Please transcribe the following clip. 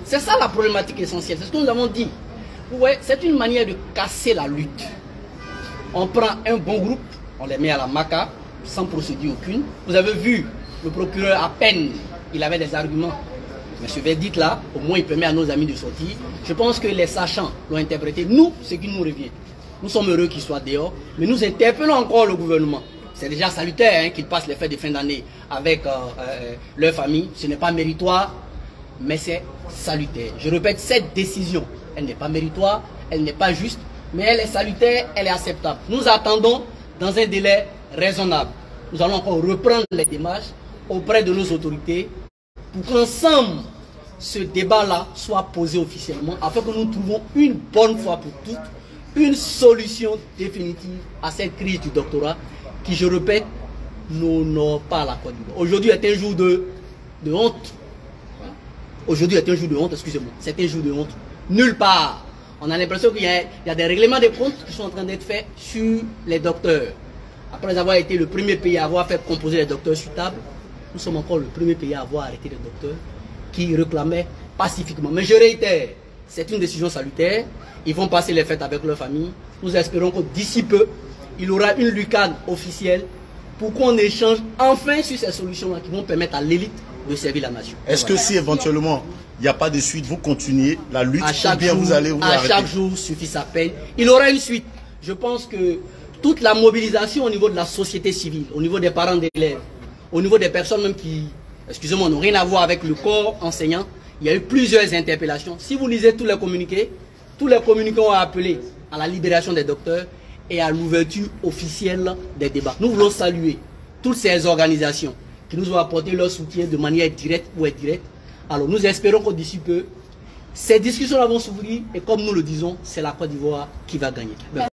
C'est ça la problématique essentielle, c'est ce que nous avons dit. Ouais, c'est une manière de casser la lutte. On prend un bon groupe, on les met à la maca, sans procédure aucune. Vous avez vu, le procureur, à peine, il avait des arguments. Mais ce verdict là, au moins il permet à nos amis de sortir. Je pense que les sachants l'ont interprété. Nous, ce qui nous revient. Nous sommes heureux qu'ils soient dehors, mais nous interpellons encore le gouvernement. C'est déjà salutaire hein, qu'ils passent les fêtes de fin d'année avec leur famille. Ce n'est pas méritoire, mais c'est salutaire. Je répète, cette décision, elle n'est pas méritoire, elle n'est pas juste, mais elle est salutaire, elle est acceptable. Nous attendons dans un délai raisonnable. Nous allons encore reprendre les démarches auprès de nos autorités pour qu'ensemble, ce débat-là soit posé officiellement afin que nous trouvions une bonne fois pour toutes une solution définitive à cette crise du doctorat qui, je répète, n'honore pas la Côte d'Ivoire. Aujourd'hui est un jour de honte. Aujourd'hui est un jour de honte, excusez-moi. C'est un jour de honte. Nulle part. On a l'impression qu'il y a des règlements de comptes qui sont en train d'être faits sur les docteurs. Après avoir été le premier pays à avoir fait composer les docteurs sur table, nous sommes encore le premier pays à avoir arrêté les docteurs qui réclamaient pacifiquement. Mais je réitère, c'est une décision salutaire. Ils vont passer les fêtes avec leur famille. Nous espérons que d'ici peu, il y aura une lucane officielle pour qu'on échange enfin sur ces solutions-là qui vont permettre à l'élite de servir la nation. Est-ce que si éventuellement il n'y a pas de suite, vous continuez la lutte ou bien vous allez vous arrêter? À chaque jour suffit sa peine. Il y aura une suite. Je pense que toute la mobilisation au niveau de la société civile, au niveau des parents d'élèves, au niveau des personnes même qui, excusez-moi, n'ont rien à voir avec le corps enseignant, il y a eu plusieurs interpellations. Si vous lisez tous les communiqués ont appelé à la libération des docteurs et à l'ouverture officielle des débats. Nous voulons saluer toutes ces organisations qui nous ont apporté leur soutien de manière directe ou indirecte. Alors nous espérons que d'ici peu, ces discussions vont s'ouvrir et comme nous le disons, c'est la Côte d'Ivoire qui va gagner.